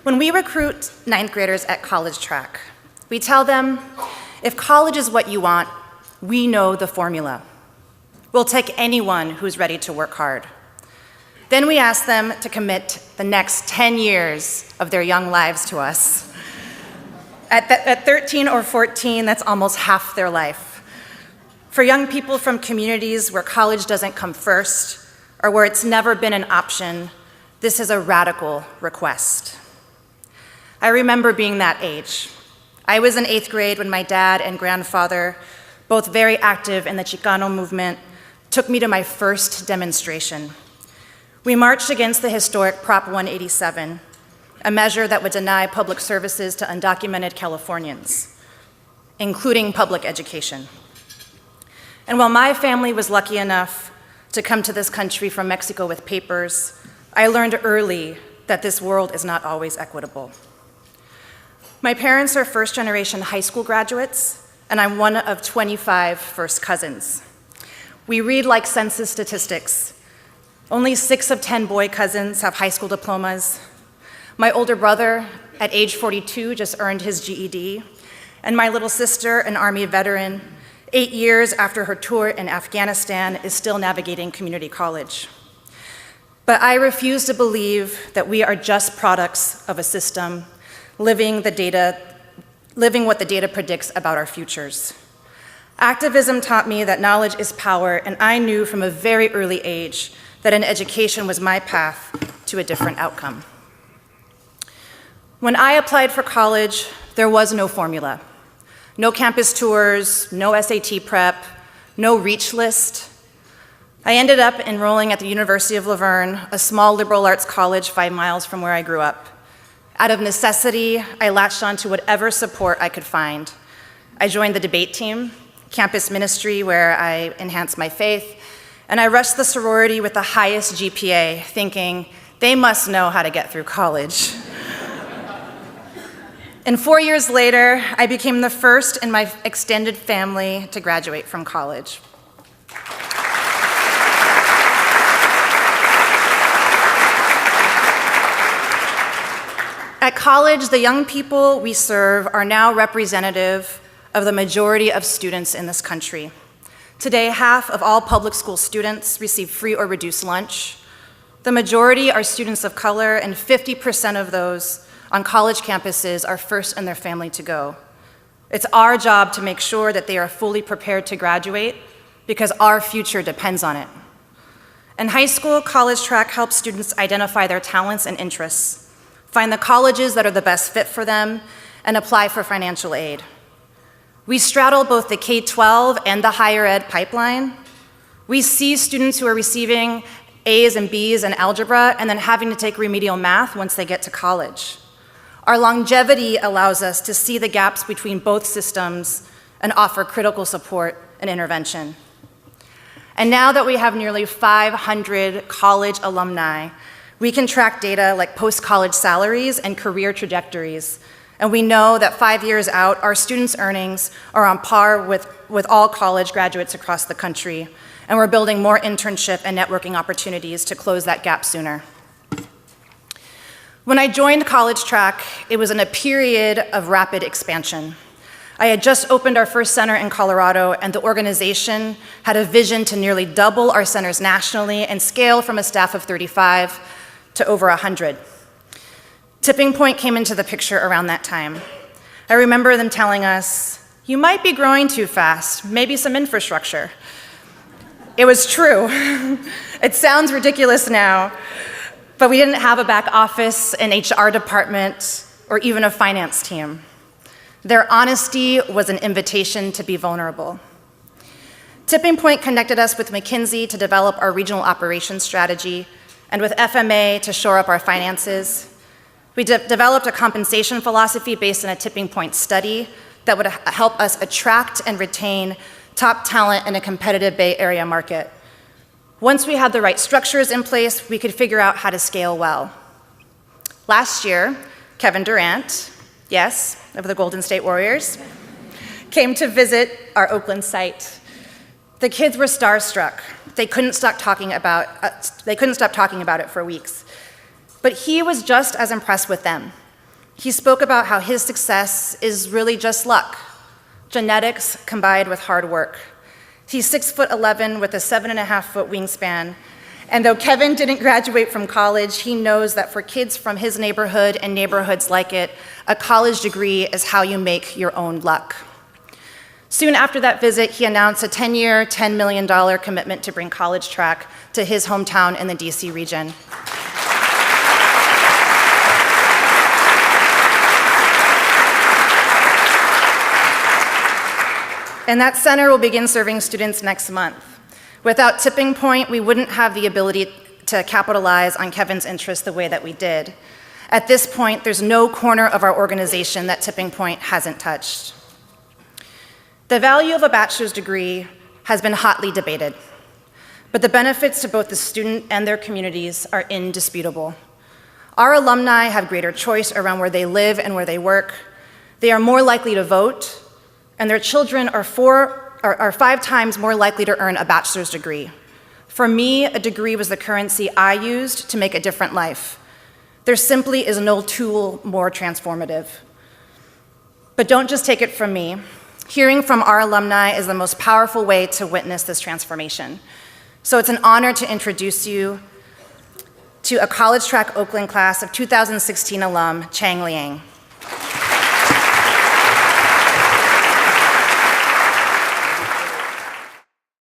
When we recruit ninth graders at College Track, we tell them, if college is what you want, we know the formula. We'll take anyone who's ready to work hard. Then we ask them to commit the next 10 years of their young lives to us. At 13 or 14, that's almost half their life. For young people from communities where college doesn't come first, or where it's never been an option, this is a radical request. I remember being that age. I was in 8th grade when my dad and grandfather, both very active in the Chicano movement, took me to my first demonstration. We marched against the historic Prop 187, a measure that would deny public services to undocumented Californians, including public education. And while my family was lucky enough to come to this country from Mexico with papers, I learned early that this world is not always equitable. My parents are first-generation high school graduates, and I'm one of 25 first cousins. We read like census statistics. Only 6 of 10 boy cousins have high school diplomas. My older brother, at age 42, just earned his GED, and my little sister, an Army veteran, 8 years after her tour in Afghanistan, is still navigating community college. But I refuse to believe that we are just products of a system living what the data predicts about our futures. Activism taught me that knowledge is power, and I knew from a very early age that an education was my path to a different outcome. When I applied for college, there was no formula. No campus tours, no SAT prep, no reach list. I ended up enrolling at the University of Laverne, a small liberal arts college 5 miles from where I grew up. Out of necessity, I latched onto whatever support I could find. I joined the debate team, campus ministry where I enhanced my faith, and I rushed the sorority with the highest GPA, thinking, they must know how to get through college. And 4 years later, I became the first in my extended family to graduate from college. At college, the young people we serve are now representative of the majority of students in this country. Today, half of all public school students receive free or reduced lunch. The majority are students of color, and 50% of those on college campuses are first in their family to go. It's our job to make sure that they are fully prepared to graduate because our future depends on it. In high school, College Track helps students identify their talents and interests, find the colleges that are the best fit for them, and apply for financial aid. We straddle both the K-12 and the higher ed pipeline. We see students who are receiving A's and B's in algebra and then having to take remedial math once they get to college. Our longevity allows us to see the gaps between both systems and offer critical support and intervention. And now that we have nearly 500 college alumni, we can track data like post-college salaries and career trajectories, and we know that 5 years out, our students' earnings are on par with all college graduates across the country, and we're building more internship and networking opportunities to close that gap sooner. When I joined College Track, it was in a period of rapid expansion. I had just opened our first center in Colorado, and the organization had a vision to nearly double our centers nationally and scale from a staff of 35 to over 100. Tipping Point came into the picture around that time. I remember them telling us, you might be growing too fast, maybe some infrastructure. It was true. It sounds ridiculous now, but we didn't have a back office, an HR department, or even a finance team. Their honesty was an invitation to be vulnerable. Tipping Point connected us with McKinsey to develop our regional operations strategy, and with FMA to shore up our finances. We developed a compensation philosophy based on a Tipping Point study that would help us attract and retain top talent in a competitive Bay Area market. Once we had the right structures in place, we could figure out how to scale well. Last year, Kevin Durant, yes, of the Golden State Warriors, came to visit our Oakland site. The kids were starstruck. They couldn't stop talking about it for weeks. But he was just as impressed with them. He spoke about how his success is really just luck, genetics combined with hard work. He's 6'11" with a 7.5-foot wingspan. And though Kevin didn't graduate from college, he knows that for kids from his neighborhood and neighborhoods like it, a college degree is how you make your own luck. Soon after that visit, he announced a 10-year, $10 million commitment to bring college track to his hometown in the DC region. And that center will begin serving students next month. Without Tipping Point, we wouldn't have the ability to capitalize on Kevin's interest the way that we did. At this point, there's no corner of our organization that Tipping Point hasn't touched. The value of a bachelor's degree has been hotly debated, but the benefits to both the student and their communities are indisputable. Our alumni have greater choice around where they live and where they work. They are more likely to vote, and their children are 5 times more likely to earn a bachelor's degree. For me, a degree was the currency I used to make a different life. There simply is no tool more transformative. But don't just take it from me. Hearing from our alumni is the most powerful way to witness this transformation. So it's an honor to introduce you to a College Track Oakland class of 2016 alum, Chang Liang.